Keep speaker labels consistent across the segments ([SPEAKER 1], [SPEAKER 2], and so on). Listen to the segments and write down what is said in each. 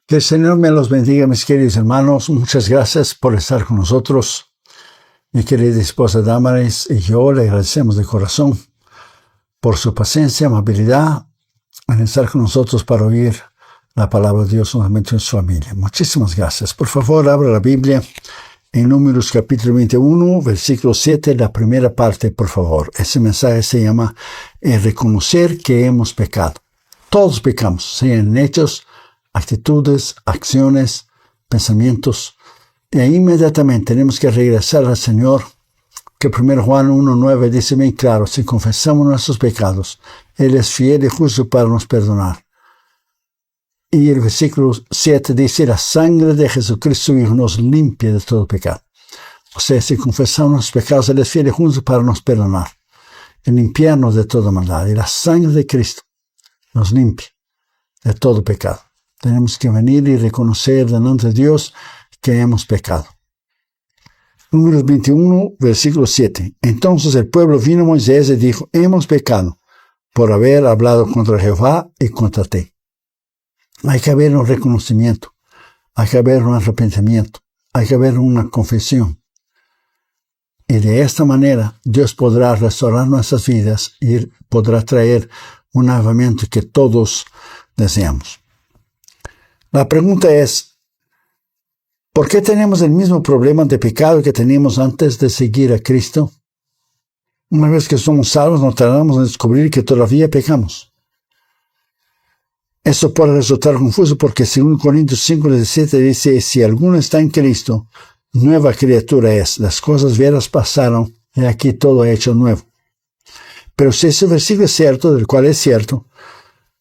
[SPEAKER 1] Que el Señor me los bendiga, mis queridos hermanos. Muchas gracias por estar con nosotros. Mi querida esposa Damaris y yo le agradecemos de corazón por su paciencia, amabilidad en estar con nosotros para oír la palabra de Dios nuevamente en su familia. Muchísimas gracias. Por favor, abra la Biblia en Números capítulo 21, versículo 7, la primera parte, por favor. Ese mensaje se llama el reconocer que hemos pecado. Todos pecamos, sean en hechos, actitudes, acciones, pensamientos. Y ahí inmediatamente tenemos que regresar al Señor, que 1 Juan 1:9 dice bien claro: si confesamos nuestros pecados, Él es fiel y justo para nos perdonar. Y el versículo 7 dice: la sangre de Jesucristo nos limpia de todo pecado. O sea, si confesamos nuestros pecados, Él es fiel y justo para nos perdonar y limpiarnos de toda maldad. Y la sangre de Cristo nos limpia de todo pecado. Tenemos que venir y reconocer delante de Dios que hemos pecado. Números 21, versículo 7. Entonces el pueblo vino a Moisés y dijo: hemos pecado por haber hablado contra Jehová y contra ti. Hay que haber un reconocimiento, hay que haber un arrepentimiento, hay que haber una confesión. Y de esta manera Dios podrá restaurar nuestras vidas y podrá traer un avivamiento que todos deseamos. La pregunta es: ¿por qué tenemos el mismo problema de pecado que teníamos antes de seguir a Cristo? Una vez que somos salvos, no tardamos en descubrir que todavía pecamos. Eso puede resultar confuso porque 2 Corintios 5:17 dice: si alguno está en Cristo, nueva criatura es. Las cosas viejas pasaron y aquí todo ha hecho nuevo. Pero si ese versículo es cierto, del cual es cierto,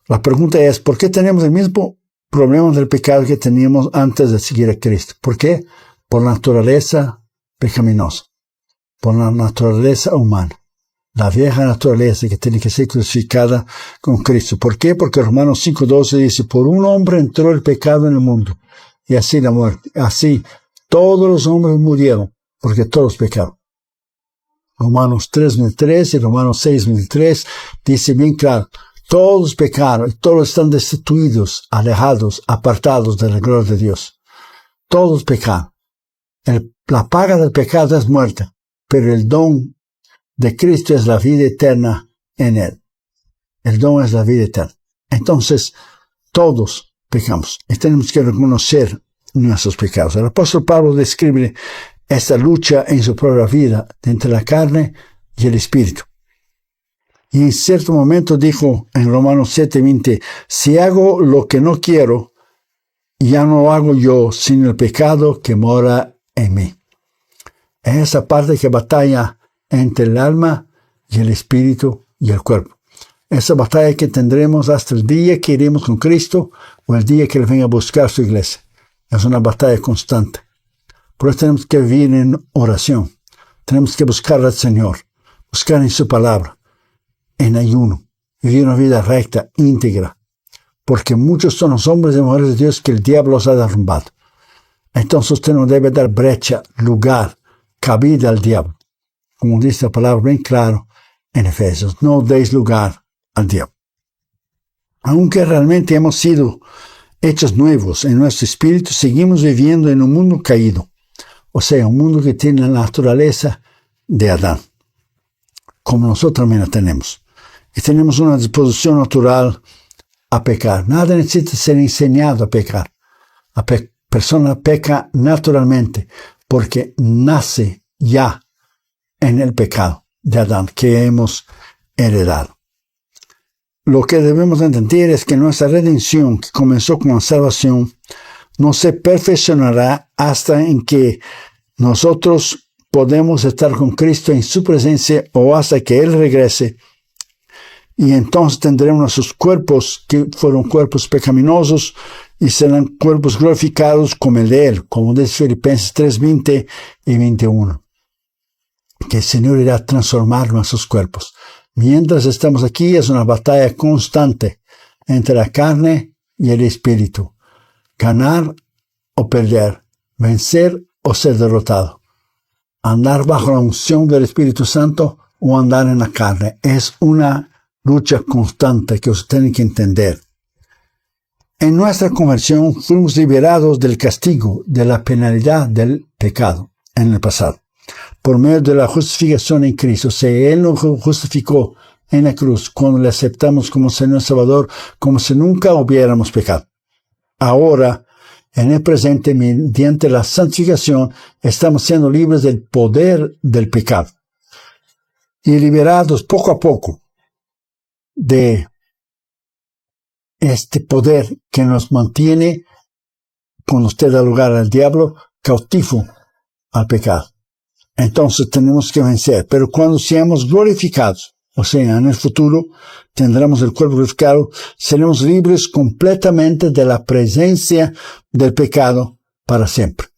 [SPEAKER 1] la pregunta es: ¿por qué tenemos el mismo problema del pecado que teníamos antes de seguir a Cristo? ¿Por qué? Por naturaleza pecaminosa, por la naturaleza humana, la vieja naturaleza que tiene que ser crucificada con Cristo. ¿Por qué? Porque Romanos 5:12 dice: por un hombre entró el pecado en el mundo, y así la muerte. Así todos los hombres murieron, porque todos pecaron. Romanos 3:23 y Romanos 6:23 dice bien claro: todos pecaron y todos están destituidos, alejados, apartados de la gloria de Dios. Todos pecaron. La paga del pecado es muerte, pero el don de Cristo es la vida eterna en Él. El don es la vida eterna. Entonces, todos pecamos y tenemos que reconocer nuestros pecados. El apóstol Pablo describe esta lucha en su propia vida entre la carne y el espíritu. Y en cierto momento dijo en Romanos 7:20: si hago lo que no quiero, ya no lo hago yo, sino el pecado que mora en mí. Es esa parte que batalla entre el alma y el espíritu y el cuerpo. Esa batalla que tendremos hasta el día que iremos con Cristo o el día que Él venga a buscar su iglesia. Es una batalla constante. Por eso tenemos que vivir en oración. Tenemos que buscar al Señor, buscar en su palabra, en ayuno, vivir una vida recta, íntegra, porque muchos son los hombres y mujeres de Dios que el diablo los ha derrumbado. Entonces usted no debe dar brecha, lugar, cabida al diablo. Como dice la palabra bien claro en Efesios: no deis lugar al diablo. Aunque realmente hemos sido hechos nuevos en nuestro espíritu, seguimos viviendo en un mundo caído, o sea, un mundo que tiene la naturaleza de Adán, como nosotros también la tenemos. Y tenemos una disposición natural a pecar. Nada necesita ser enseñado a pecar. La persona peca naturalmente porque nace ya en el pecado de Adán que hemos heredado. Lo que debemos entender es que nuestra redención, que comenzó con la salvación, no se perfeccionará hasta en que nosotros podemos estar con Cristo en su presencia o hasta que Él regrese. Y entonces tendremos nuestros cuerpos que fueron cuerpos pecaminosos y serán cuerpos glorificados como el de Él, como dice Filipenses 3:20 y 21. Que el Señor irá a transformar nuestros cuerpos. Mientras estamos aquí es una batalla constante entre la carne y el espíritu. Ganar o perder, vencer o ser derrotado. Andar bajo la unción del Espíritu Santo o andar en la carne. Es una lucha constante que usted tiene que entender. En nuestra conversión fuimos liberados del castigo, de la penalidad del pecado en el pasado. Por medio de la justificación en Cristo, Él nos justificó en la cruz cuando le aceptamos como Señor Salvador, como si nunca hubiéramos pecado. Ahora, en el presente, mediante la santificación, estamos siendo libres del poder del pecado y liberados poco a poco de este poder que nos mantiene, cuando usted da lugar al diablo, cautivo al pecado. Entonces tenemos que vencer. Pero cuando seamos glorificados, o sea, en el futuro, tendremos el cuerpo glorificado, seremos libres completamente de la presencia del pecado para siempre.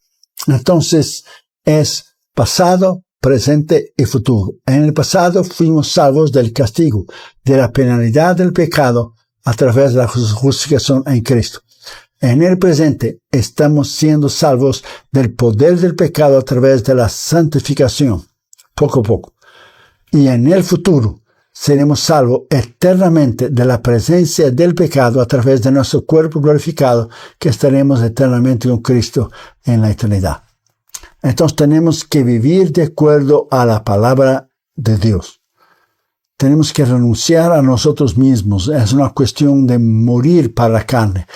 [SPEAKER 1] Entonces, es pasado, presente y futuro. En el pasado fuimos salvos del castigo, de la penalidad del pecado, a través de la justificación en Cristo. En el presente estamos siendo salvos del poder del pecado a través de la santificación, poco a poco. Y en el futuro seremos salvos eternamente de la presencia del pecado a través de nuestro cuerpo glorificado, que estaremos eternamente con Cristo en la eternidad. Entonces tenemos que vivir de acuerdo a la palabra de Dios. Tenemos que renunciar a nosotros mismos. Es una cuestión de morir para la carne.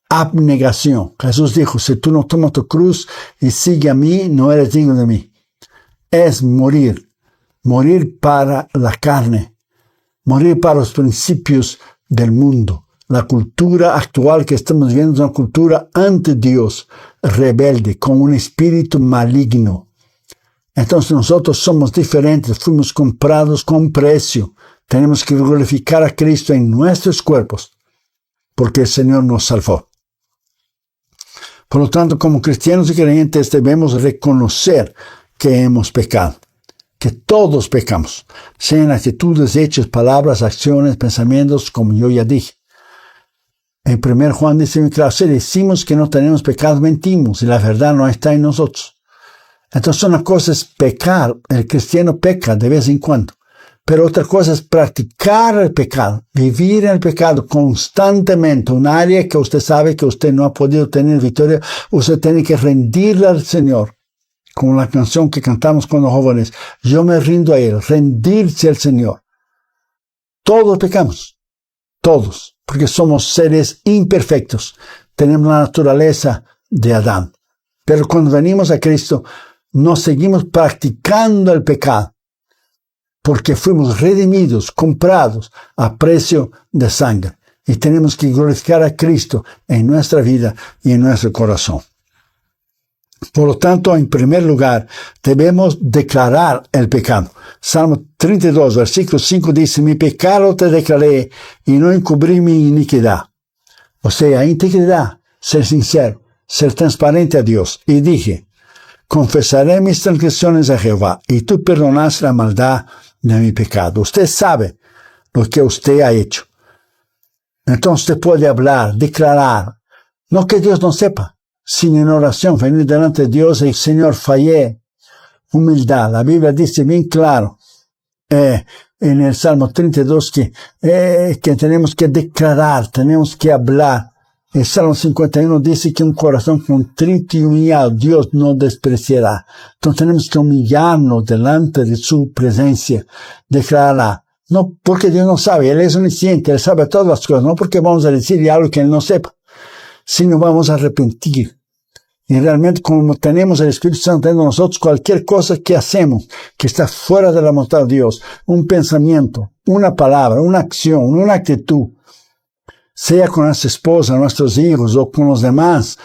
[SPEAKER 1] Abnegación. Jesús dijo, si tú no tomas tu cruz y sigue a mí, no eres digno de mí. Es morir. Morir para la carne. Morir para los principios del mundo. La cultura actual que estamos viendo es una cultura ante Dios, rebelde, con un espíritu maligno. Entonces nosotros somos diferentes, fuimos comprados con precio. Tenemos que glorificar a Cristo en nuestros cuerpos, porque el Señor nos salvó. Por lo tanto, como cristianos y creyentes debemos reconocer que hemos pecado, que todos pecamos, sean actitudes, hechos, palabras, acciones, pensamientos, como yo ya dije. En 1 Juan dice muy claro, si decimos que no tenemos pecado, mentimos y la verdad no está en nosotros. Entonces una cosa es pecar, el cristiano peca de vez en cuando, pero otra cosa es practicar el pecado, vivir en el pecado constantemente, un área que usted sabe que usted no ha podido tener victoria, usted tiene que rendirle al Señor, como la canción que cantamos con los jóvenes, yo me rindo a Él, rendirse al Señor. Todos pecamos, todos, porque somos seres imperfectos, tenemos la naturaleza de Adán, pero cuando venimos a Cristo, no seguimos practicando el pecado, porque fuimos redimidos, comprados a precio de sangre. Y tenemos que glorificar a Cristo en nuestra vida y en nuestro corazón. Por lo tanto, en primer lugar, debemos declarar el pecado. Salmo 32, versículo 5 dice, mi pecado te declaré y no encubrí mi iniquidad. O sea, integridad, ser sincero, ser transparente a Dios. Y dije, confesaré mis transgresiones a Jehová, y tú perdonas la maldad de mi pecado. Usted sabe lo que usted ha hecho. Entonces usted puede hablar, declarar. No que Dios no sepa, sino en oración, venir delante de Dios y Señor, fallé. Humildad. La Biblia dice bien claro, en el Salmo 32, que tenemos que declarar, tenemos que hablar. El Salmo 51 dice que un corazón contrito y humillado Dios no despreciará. Entonces tenemos que humillarnos delante de su presencia, declararla. No porque Dios no sabe, Él es omnisciente, Él sabe todas las cosas, no porque vamos a decirle algo que Él no sepa, sino vamos a arrepentir. Y realmente como tenemos el Espíritu Santo en nosotros, cualquier cosa que hacemos que está fuera de la voluntad de Dios, un pensamiento, una palabra, una acción, una actitud, sea con nuestra esposa, nuestros hijos o con los demás,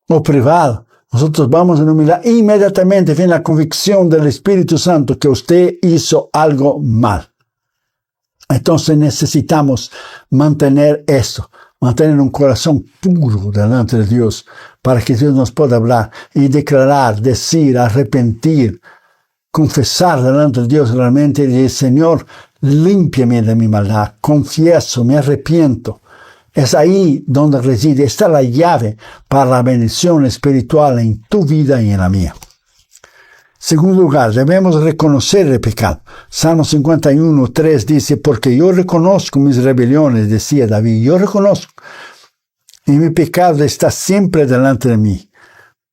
[SPEAKER 1] o privado, nosotros vamos en humildad. Inmediatamente viene la convicción del Espíritu Santo que usted hizo algo mal. Entonces necesitamos mantener esto, mantener un corazón puro delante de Dios para que Dios nos pueda hablar y declarar, decir, arrepentir, confesar delante de Dios realmente y decir, Señor, límpiame de mi maldad, confieso, me arrepiento. Es ahí donde reside, está la llave para la bendición espiritual en tu vida y en la mía. Segundo lugar, debemos reconocer el pecado. Salmo 51, 3 dice, porque yo reconozco mis rebeliones, decía David, yo reconozco. y mi pecado está siempre delante de mí.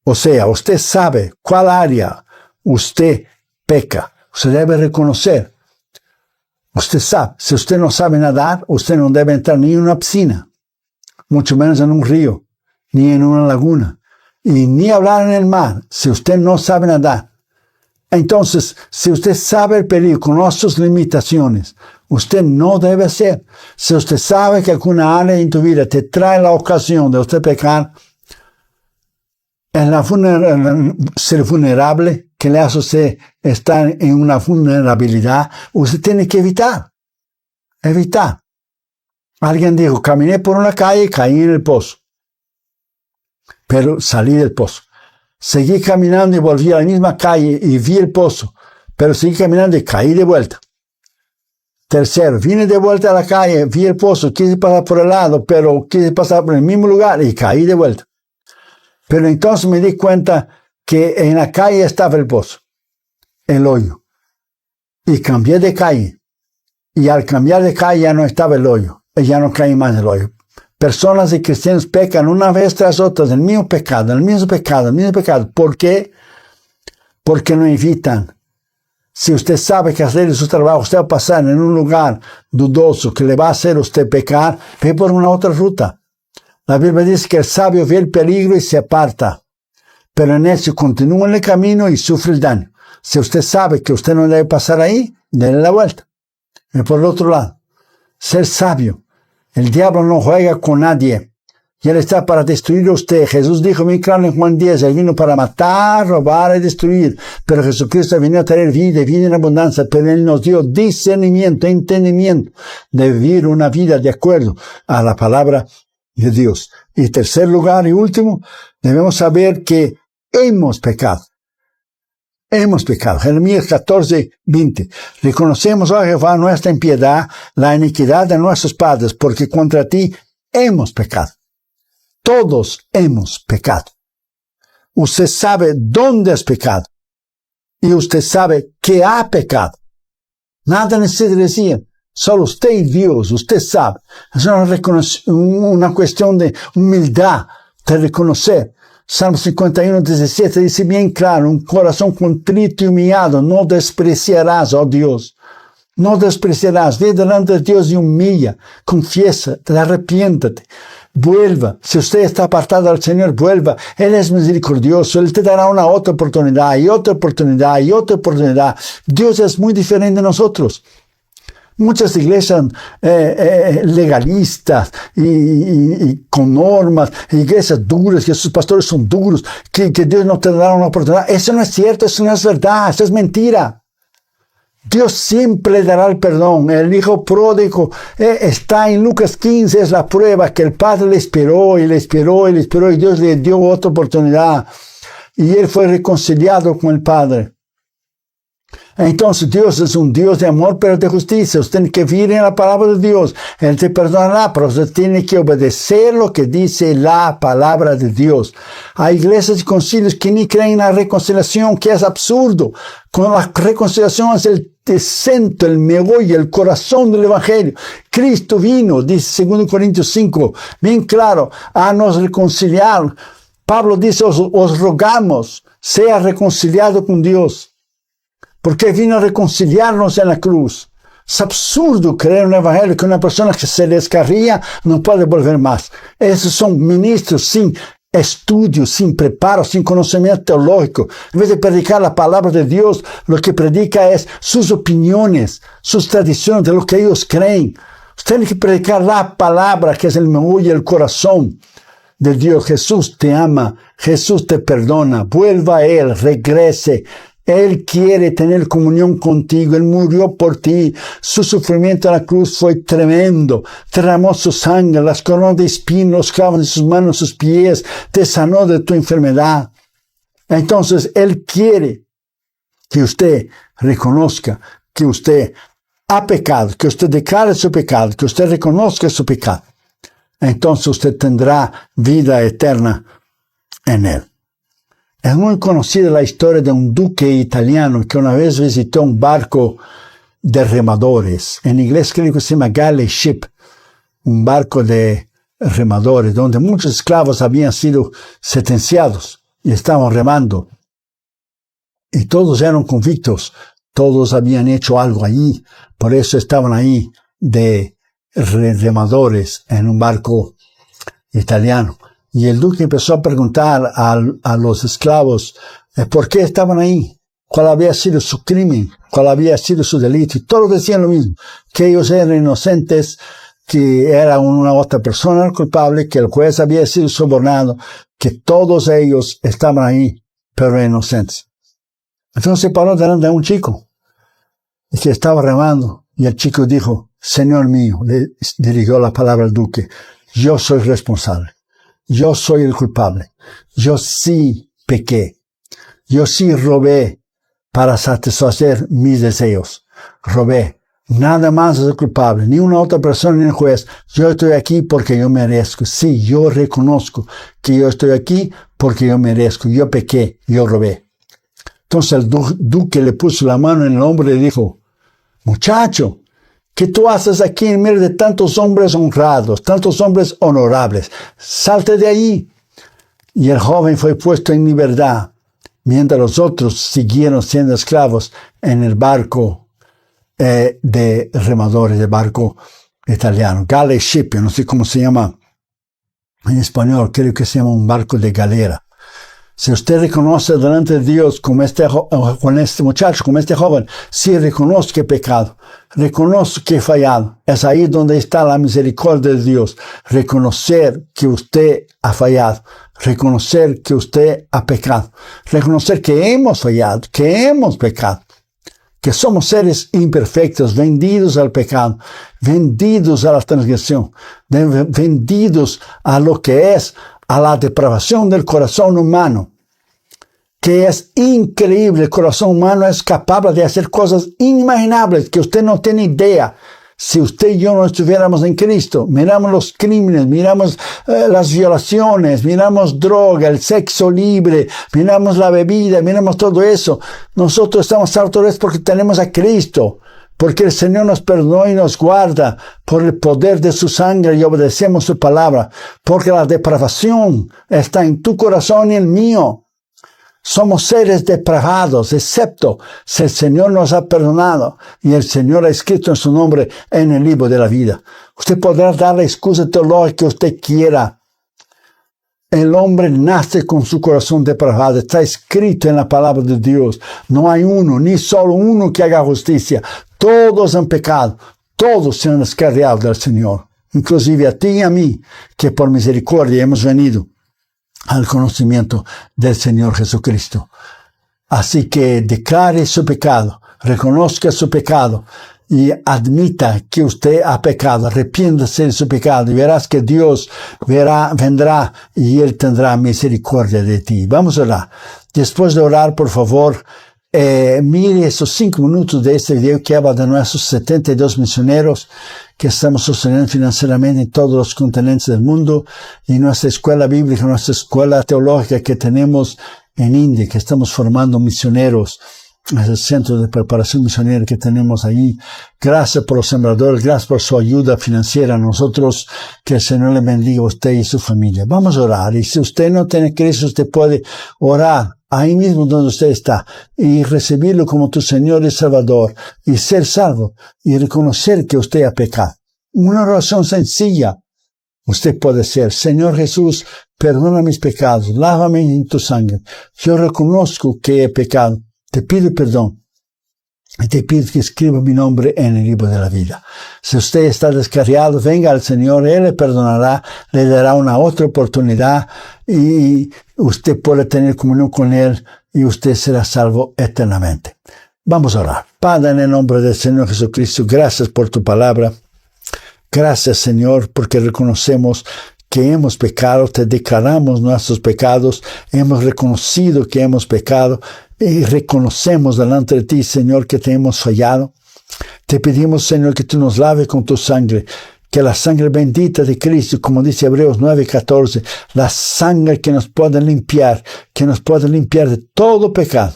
[SPEAKER 1] O sea, usted sabe cuál área usted peca. Usted debe reconocer. Usted sabe. Si usted no sabe nadar, usted no debe entrar ni en una piscina, mucho menos en un río, ni en una laguna, y ni hablar en el mar, si usted no sabe nadar. Entonces, si usted sabe el peligro, conoce sus limitaciones, usted no debe hacer. Si usted sabe que alguna área en tu vida te trae la ocasión de usted pecar, ser vulnerable, que le hace usted estar en una vulnerabilidad, usted tiene que evitar. Alguien dijo, caminé por una calle y caí en el pozo. Pero salí del pozo. Seguí caminando y volví a la misma calle y vi el pozo. Pero seguí caminando y caí de vuelta. Tercero, vine de vuelta a la calle, vi el pozo, quise pasar por el lado, pero quise pasar por el mismo lugar y caí de vuelta. Pero entonces me di cuenta que en la calle estaba el pozo, el hoyo. Y cambié de calle. Y al cambiar de calle ya no estaba el hoyo. Y ya no caí más en el hoyo. Personas y cristianos pecan una vez tras otra, el mismo pecado. ¿Por qué? Porque no evitan. Si usted sabe que hacer su trabajo, usted va a pasar en un lugar dudoso que le va a hacer usted pecar, ve por una otra ruta. La Biblia dice que el sabio ve el peligro y se aparta. Pero en eso continúa en el camino y sufre el daño. Si usted sabe que usted no debe pasar ahí, déle la vuelta. Y por el otro lado, ser sabio. El diablo no juega con nadie. Y él está para destruir a usted. Jesús dijo muy claro en Juan 10, él vino para matar, robar y destruir. Pero Jesucristo vino a traer vida en abundancia. Pero él nos dio discernimiento, entendimiento de vivir una vida de acuerdo a la palabra de Dios. Y tercer lugar y último, debemos saber que hemos pecado. Jeremías 14:20. Reconocemos, oh Jehová, nuestra impiedad, la iniquidad de nuestros padres, porque contra ti hemos pecado. Todos hemos pecado. Usted sabe dónde has pecado. Y usted sabe que ha pecado. Nada necesita decir. Solo usted y Dios, usted sabe. Es una cuestión de humildad, de reconocer. Salmo 51:17 dice bien claro, un corazón contrito y humillado no despreciarás, oh Dios. No despreciarás. Ve delante de Dios y humilla. Confiesa, arrepiéntate. Vuelva. Si usted está apartado al Señor, vuelva. Él es misericordioso. Él te dará una otra oportunidad y otra oportunidad y otra oportunidad. Dios es muy diferente de nosotros. Muchas iglesias legalistas y con normas, iglesias duras, que sus pastores son duros, que Dios no te dará una oportunidad. Eso no es cierto, eso no es verdad, eso es mentira. Dios siempre le dará el perdón. El hijo pródigo está en Lucas 15, es la prueba que el padre le esperó y Dios le dio otra oportunidad. Y él fue reconciliado con el padre. Entonces Dios es un Dios de amor, pero de justicia. Usted tiene que vivir en la palabra de Dios. Él te perdonará, pero usted tiene que obedecer lo que dice la palabra de Dios. Hay iglesias y concilios que ni creen en la reconciliación, que es absurdo. Con la reconciliación es el centro, el meollo, el corazón del evangelio. Cristo vino, dice 2 Corintios 5, bien claro, a nos reconciliar. Pablo dice, os rogamos, sea reconciliado con Dios. Porque vino a reconciliarnos en la cruz. Es absurdo creer en el evangelio que una persona que se descarría no puede volver más. Esos son ministros sin estudio, sin preparo, sin conocimiento teológico. En vez de predicar la palabra de Dios, lo que predica es sus opiniones, sus tradiciones, de lo que ellos creen. Usted tiene que predicar la palabra, que es el meollo y el corazón de Dios. Jesús te ama, Jesús te perdona. Vuelva a Él, regrese. Él quiere tener comunión contigo. Él murió por ti. Su sufrimiento en la cruz fue tremendo. Derramó su sangre, las coronas de espinos, los clavos en sus manos, sus pies. Te sanó de tu enfermedad. Entonces, Él quiere que usted reconozca que usted ha pecado, que usted declare su pecado, que usted reconozca su pecado. Entonces, usted tendrá vida eterna en Él. Es muy conocida la historia de un duque italiano que una vez visitó un barco de remadores. En inglés creo que se llama galley ship, un barco de remadores, donde muchos esclavos habían sido sentenciados y estaban remando. Y todos eran convictos, todos habían hecho algo allí, por eso estaban ahí de remadores en un barco italiano. Y el duque empezó a preguntar a los esclavos por qué estaban ahí, cuál había sido su crimen, cuál había sido su delito. Y todos decían lo mismo, que ellos eran inocentes, que era una otra persona culpable, que el juez había sido sobornado, que todos ellos estaban ahí, pero inocentes. Entonces se paró delante de un chico que estaba remando, y el chico dijo: Señor mío, le dirigió la palabra al duque, yo soy responsable, yo soy el culpable, yo sí pequé, yo sí robé para satisfacer mis deseos, robé. Nada más es el culpable, ni una otra persona ni el juez. Yo estoy aquí porque yo merezco. Sí, yo reconozco que yo estoy aquí porque yo merezco. Yo pequé, yo robé. Entonces el duque le puso la mano en el hombro y le dijo: muchacho, ¿qué tú haces aquí en medio de tantos hombres honrados, tantos hombres honorables? Salte de ahí. Y el joven fue puesto en libertad, mientras los otros siguieron siendo esclavos en el barco de remadores, de barco italiano, galley ship, no sé cómo se llama en español, creo que se llama un barco de galera. Si usted reconoce delante de Dios con este muchacho, como este joven, si reconozco que he pecado, reconozco que he fallado, es ahí donde está la misericordia de Dios. Reconocer que usted ha fallado, reconocer que usted ha pecado, reconocer que hemos fallado, que hemos pecado, que somos seres imperfectos, vendidos al pecado, vendidos a la transgresión, vendidos a lo que es, a la depravación del corazón humano, que es increíble. El corazón humano es capaz de hacer cosas inimaginables que usted no tiene idea. Si usted y yo no estuviéramos en Cristo, miramos los crímenes, miramos las violaciones, miramos droga, el sexo libre, miramos la bebida, miramos todo eso. Nosotros estamos salvos porque tenemos a Cristo, porque el Señor nos perdonó y nos guarda por el poder de su sangre y obedecemos su palabra, porque la depravación está en tu corazón y el mío. Somos seres depravados, excepto si el Señor nos ha perdonado y el Señor ha escrito en su nombre en el libro de la vida. Usted podrá dar la excusa teológica que usted quiera. El hombre nace con su corazón depravado. Está escrito en la palabra de Dios. No hay uno, ni solo uno que haga justicia. Todos han pecado. Todos se han descarriado del Señor. Inclusive a ti y a mí, que por misericordia hemos venido al conocimiento del Señor Jesucristo. Así que declare su pecado, reconozca su pecado y admita que usted ha pecado, arrepiéntase de su pecado y verás que Dios vendrá y Él tendrá misericordia de ti. Vamos a orar. Después de orar, por favor, mire esos 5 minutos de este video que habla de nuestros 72 misioneros que estamos sosteniendo financieramente en todos los continentes del mundo, y nuestra escuela bíblica, nuestra escuela teológica que tenemos en India, que estamos formando misioneros, es el centro de preparación misionera que tenemos ahí. Gracias por los sembradores, gracias por su ayuda financiera a nosotros, que el Señor le bendiga a usted y su familia. Vamos a orar, y si usted no tiene Cristo, usted puede orar ahí mismo donde usted está y recibirlo como tu Señor y Salvador y ser salvo y reconocer que usted ha pecado. Una oración sencilla. Usted puede ser: Señor Jesús, perdona mis pecados, lávame en tu sangre. Yo reconozco que he pecado. Te pido perdón y te pido que escriba mi nombre en el libro de la vida. Si usted está descarriado, venga al Señor, Él le perdonará, le dará una otra oportunidad y usted puede tener comunión con Él y usted será salvo eternamente. Vamos a orar. Padre, en el nombre del Señor Jesucristo, gracias por tu palabra. Gracias, Señor, porque reconocemos que hemos pecado, te declaramos nuestros pecados, hemos reconocido que hemos pecado y reconocemos delante de ti, Señor, que te hemos fallado. Te pedimos, Señor, que tú nos laves con tu sangre, que la sangre bendita de Cristo, como dice Hebreos 9:14, la sangre que nos puede limpiar de todo pecado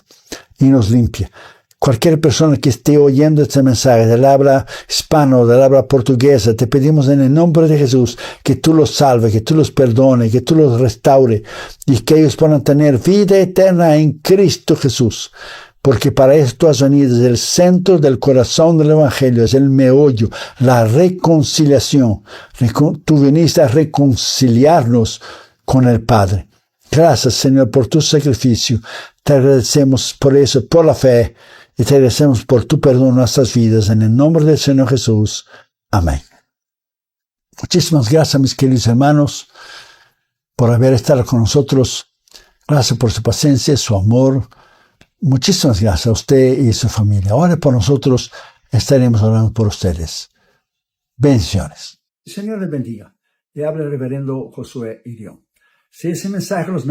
[SPEAKER 1] y nos limpia. Cualquier persona que esté oyendo este mensaje del habla hispano, del habla portuguesa, te pedimos en el nombre de Jesús que tú los salves, que tú los perdones, que tú los restaures y que ellos puedan tener vida eterna en Cristo Jesús. Porque para esto has venido, es el centro del corazón del Evangelio, es el meollo, la reconciliación. Tú viniste a reconciliarnos con el Padre. Gracias, Señor, por tu sacrificio. Te agradecemos por eso, por la fe, y te agradecemos por tu perdón en nuestras vidas. En el nombre del Señor Jesús. Amén. Muchísimas gracias, mis queridos hermanos, por haber estado con nosotros. Gracias por su paciencia, su amor. Muchísimas gracias a usted y su familia. Ahora por nosotros estaremos orando por ustedes. Bendiciones. El Señor les bendiga. Le habla el reverendo Josué Irión. Si ese mensaje los